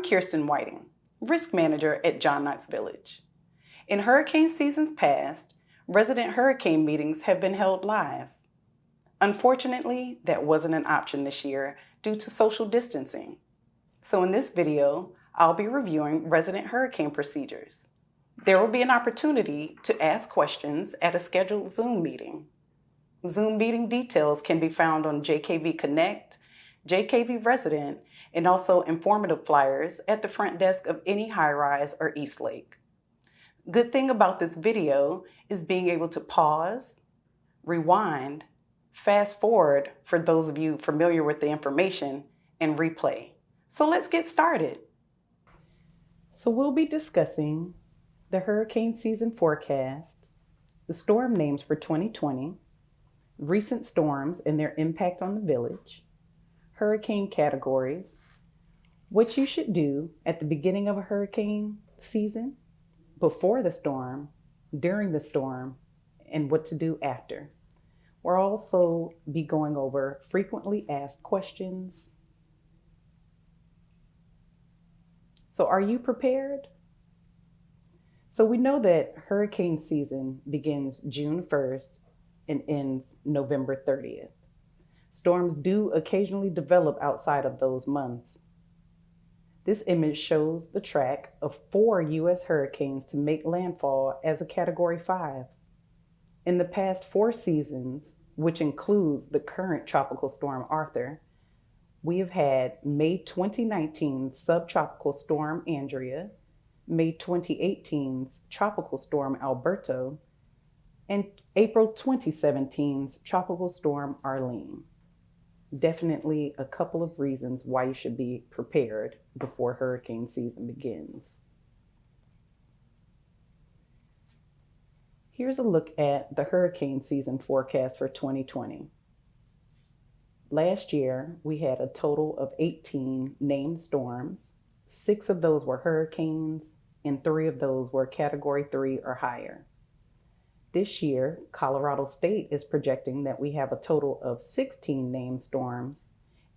Kirsten Whiting, Risk Manager at John Knox Village. In hurricane seasons past, resident hurricane meetings have been held live. Unfortunately, that wasn't an option this year due to social distancing. So in this video, I'll be reviewing resident hurricane procedures. There will be an opportunity to ask questions at a scheduled Zoom meeting. Zoom meeting details can be found on JKV Connect, JKV Resident, and also informative flyers at the front desk of any high-rise or East Lake. Good thing about this video is being able to pause, rewind, fast forward for those of you familiar with the information, and replay. So let's get started. So we'll be discussing the hurricane season forecast, the storm names for 2020, recent storms and their impact on the village, hurricane categories, what you should do at the beginning of a hurricane season, before the storm, during the storm, and what to do after. We'll also be going over frequently asked questions. So are you prepared? So we know that hurricane season begins June 1st and ends November 30th. Storms do occasionally develop outside of those months. This image shows the track of 4 U.S. hurricanes to make landfall as a Category 5. In the past 4 seasons, which includes the current tropical storm Arthur, we have had May 2019 subtropical storm Andrea, May 2018's tropical storm Alberto, and April 2017's tropical storm Arlene. Definitely a couple of reasons why you should be prepared before hurricane season begins. Here's a look at the hurricane season forecast for 2020. Last year, we had a total of 18 named storms. 6 of those were hurricanes, and 3 of those were Category 3 or higher. This year, Colorado State is projecting that we have a total of 16 named storms,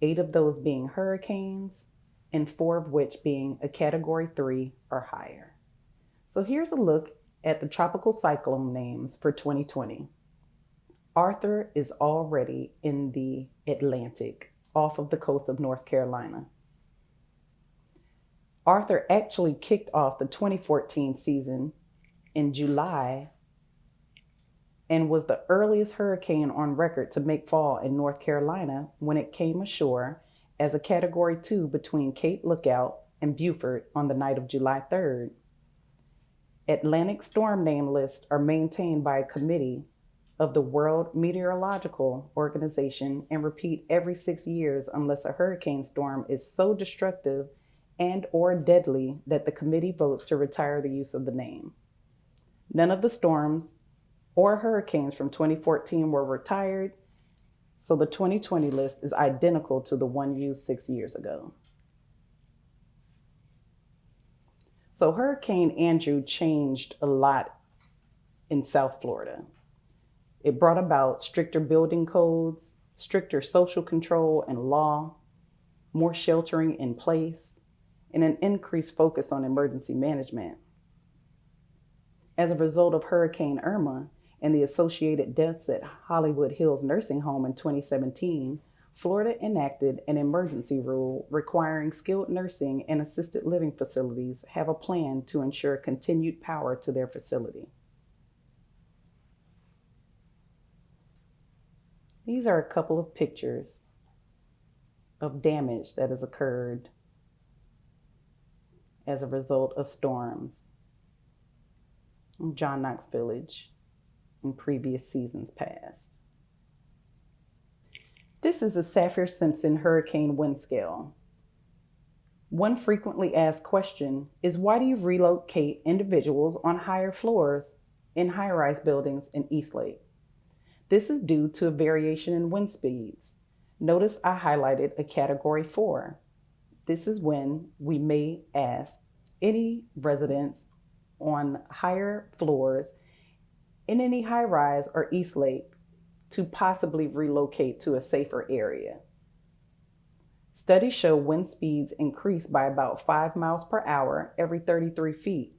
8 of those being hurricanes, and 4 of which being a Category 3 or higher. So here's a look at the tropical cyclone names for 2020. Arthur is already in the Atlantic, off of the coast of North Carolina. Arthur actually kicked off the 2014 season in July and was the earliest hurricane on record to make fall in North Carolina when it came ashore as a Category 2 between Cape Lookout and Beaufort on the night of July 3rd. Atlantic storm name lists are maintained by a committee of the World Meteorological Organization and repeat every 6 years unless a hurricane storm is so destructive and or deadly that the committee votes to retire the use of the name. None of the storms or hurricanes from 2014 were retired, so the 2020 list is identical to the one used 6 years ago. So Hurricane Andrew changed a lot in South Florida. It brought about stricter building codes, stricter social control and law, more sheltering in place, and an increased focus on emergency management. As a result of Hurricane Irma and the associated deaths at Hollywood Hills Nursing Home in 2017, Florida enacted an emergency rule requiring skilled nursing and assisted living facilities have a plan to ensure continued power to their facility. These are a couple of pictures of damage that has occurred as a result of storms in John Knox Village in previous seasons past. This is a Saffir-Simpson hurricane wind scale. One frequently asked question is, why do you relocate individuals on higher floors in high-rise buildings in East Lake? This is due to a variation in wind speeds. Notice I highlighted a Category 4. This is when we may ask any residents on higher floors in any high-rise or East Lake to possibly relocate to a safer area. Studies show wind speeds increase by about 5 miles per hour every 33 feet,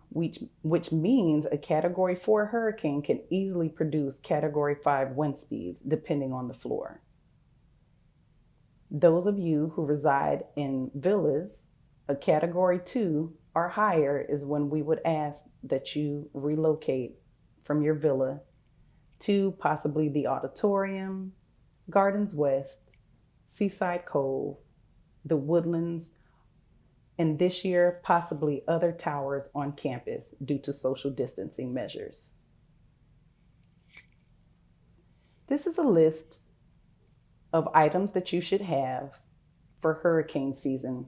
which means a Category 4 hurricane can easily produce Category 5 wind speeds depending on the floor. Those of you who reside in villas, a Category 2 or higher is when we would ask that you relocate from your villa to possibly the auditorium, Gardens West, Seaside Cove, the Woodlands, and this year, possibly other towers on campus due to social distancing measures. This is a list of items that you should have for hurricane season.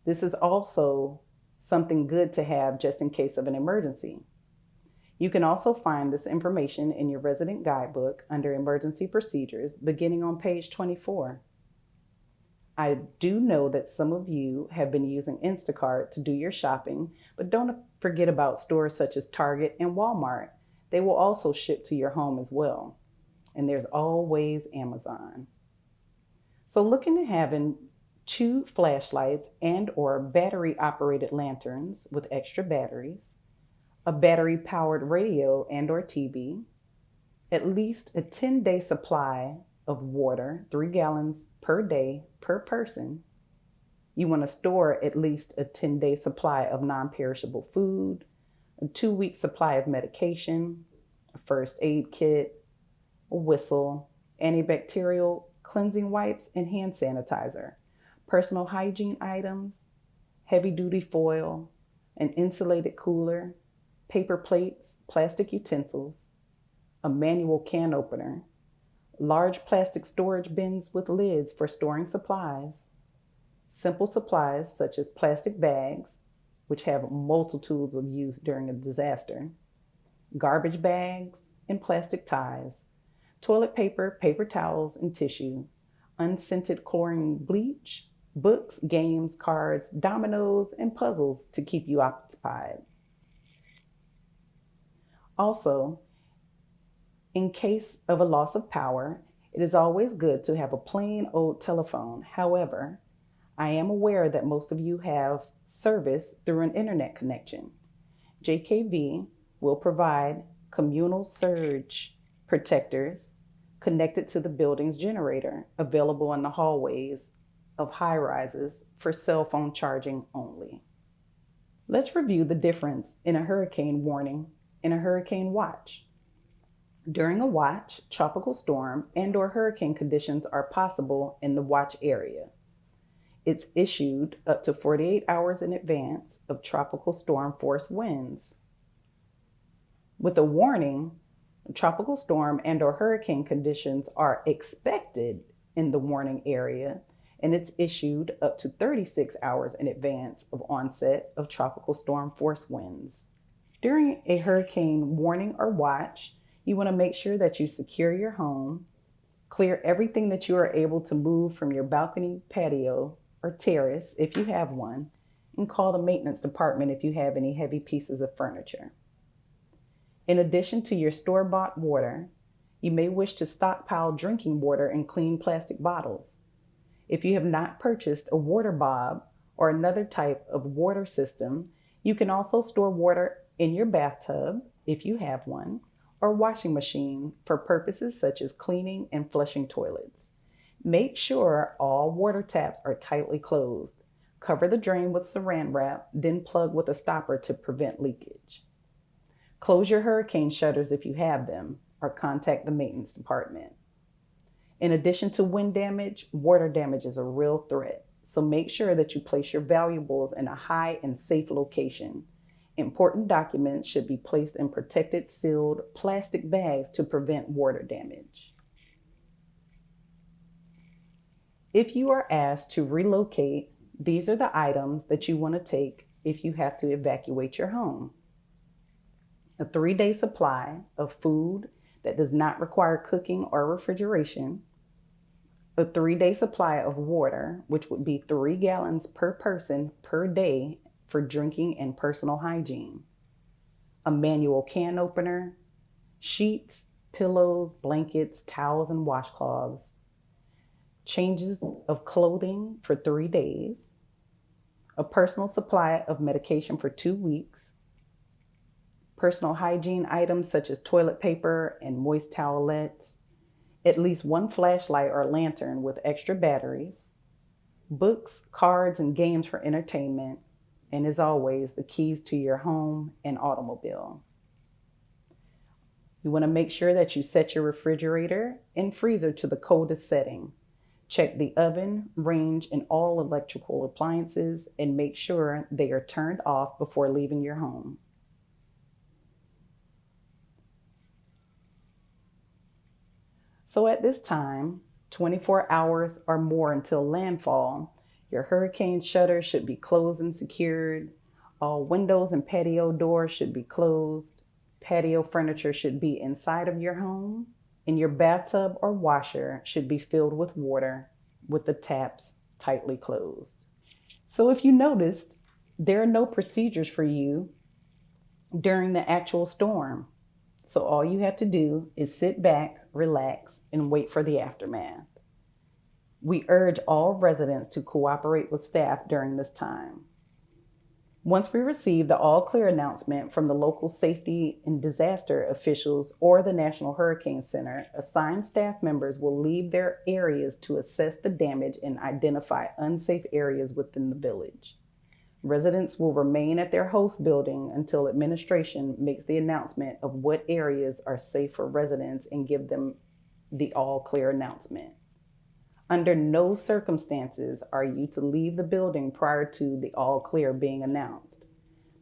This is also something good to have just in case of an emergency. You can also find this information in your resident guidebook under emergency procedures beginning on page 24. I do know that some of you have been using Instacart to do your shopping, but don't forget about stores such as Target and Walmart. They will also ship to your home as well. And there's always Amazon. So looking at having 2 flashlights and or battery operated lanterns with extra batteries, a battery-powered radio and or TV, at least a 10-day supply of water, 3 gallons per day per person. You want to store at least a 10-day supply of non-perishable food, a 2-week supply of medication, a first aid kit, a whistle, antibacterial cleansing wipes and hand sanitizer, personal hygiene items, heavy-duty foil, an insulated cooler, paper plates, plastic utensils, a manual can opener, large plastic storage bins with lids for storing supplies, simple supplies such as plastic bags, which have multitudes of use during a disaster, garbage bags and plastic ties, toilet paper, paper towels and tissue, unscented chlorine bleach, books, games, cards, dominoes, and puzzles to keep you occupied. Also, in case of a loss of power, it is always good to have a plain old telephone. However, I am aware that most of you have service through an internet connection. JKV will provide communal surge protectors connected to the building's generator, available in the hallways of high-rises for cell phone charging only. Let's review the difference in a hurricane warning and a hurricane watch. During a watch, tropical storm and or hurricane conditions are possible in the watch area. It's issued up to 48 hours in advance of tropical storm force winds. With a warning, tropical storm and or hurricane conditions are expected in the warning area, and it's issued up to 36 hours in advance of onset of tropical storm force winds. During a hurricane warning or watch, you want to make sure that you secure your home, clear everything that you are able to move from your balcony, patio, or terrace if you have one, and call the maintenance department if you have any heavy pieces of furniture. In addition to your store-bought water, you may wish to stockpile drinking water in clean plastic bottles. If you have not purchased a water bob or another type of water system, you can also store water in your bathtub, if you have one, or washing machine for purposes such as cleaning and flushing toilets. Make sure all water taps are tightly closed. Cover the drain with saran wrap, then plug with a stopper to prevent leakage. Close your hurricane shutters if you have them, or contact the maintenance department. In addition to wind damage, water damage is a real threat, so make sure that you place your valuables in a high and safe location. Important documents should be placed in protected, sealed plastic bags to prevent water damage. If you are asked to relocate, these are the items that you want to take if you have to evacuate your home. A 3-day supply of food that does not require cooking or refrigeration. A 3-day supply of water, which would be 3 gallons per person per day for drinking and personal hygiene. A manual can opener, sheets, pillows, blankets, towels, and washcloths. changes of clothing for 3 days, a personal supply of medication for 2 weeks, personal hygiene items such as toilet paper and moist towelettes, at least one flashlight or lantern with extra batteries, books, cards, and games for entertainment, and as always, the keys to your home and automobile. You want to make sure that you set your refrigerator and freezer to the coldest setting. Check the oven, range, and all electrical appliances and make sure they are turned off before leaving your home. So at this time, 24 hours or more until landfall, your hurricane shutter should be closed and secured. All windows and patio doors should be closed. Patio furniture should be inside of your home, and your bathtub or washer should be filled with water with the taps tightly closed. So if you noticed, there are no procedures for you during the actual storm. So all you have to do is sit back, relax, and wait for the aftermath. We urge all residents to cooperate with staff during this time. Once we receive the all clear announcement from the local safety and disaster officials or the National Hurricane Center, assigned staff members will leave their areas to assess the damage and identify unsafe areas within the village. Residents will remain at their host building until administration makes the announcement of what areas are safe for residents and give them the all clear announcement. Under no circumstances are you to leave the building prior to the all clear being announced.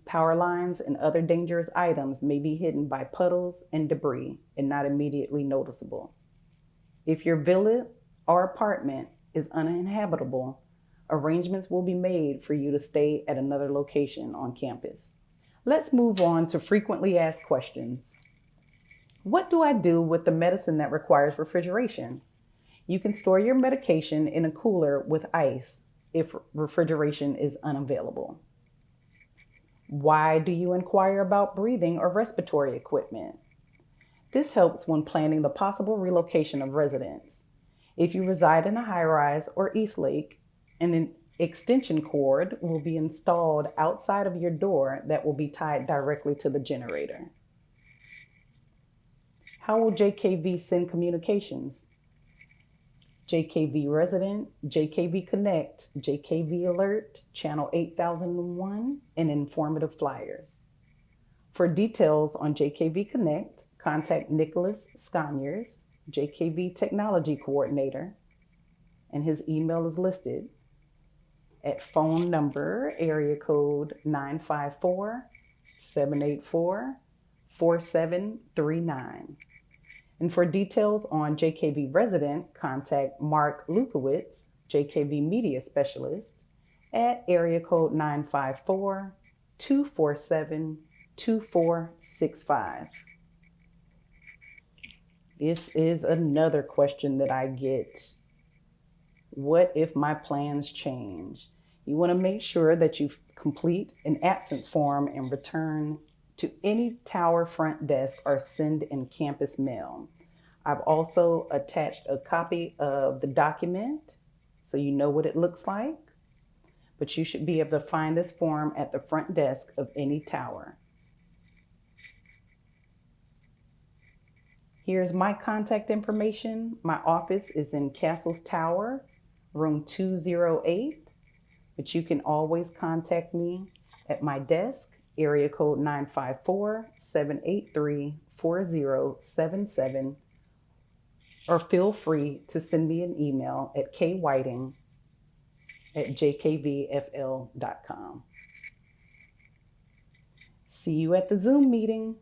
Power lines and other dangerous items may be hidden by puddles and debris and not immediately noticeable. If your villa or apartment is uninhabitable, arrangements will be made for you to stay at another location on campus. Let's move on to frequently asked questions. What do I do with the medicine that requires refrigeration? You can store your medication in a cooler with ice if refrigeration is unavailable. Why do you inquire about breathing or respiratory equipment? This helps when planning the possible relocation of residents. If you reside in a high-rise or East Lake, an extension cord will be installed outside of your door that will be tied directly to the generator. How will JKV send communications? JKV Resident, JKV Connect, JKV Alert, Channel 8001, and informative flyers. For details on JKV Connect, contact Nicholas Sconyers, JKV Technology Coordinator, and his email is listed at phone number area code 954-784-4739. And for details on JKV Resident, contact Mark Lukowitz, JKV Media Specialist, at area code 954-247-2465. This is another question that I get. What if my plans change? You want to make sure that you complete an absence form and return to any tower front desk or send in campus mail. I've also attached a copy of the document so you know what it looks like, but you should be able to find this form at the front desk of any tower. Here's my contact information. My office is in Castles Tower, room 208, but you can always contact me at my desk, area code 954-783-4077, or feel free to send me an email at kwhiting@jkvfl.com. See you at the Zoom meeting.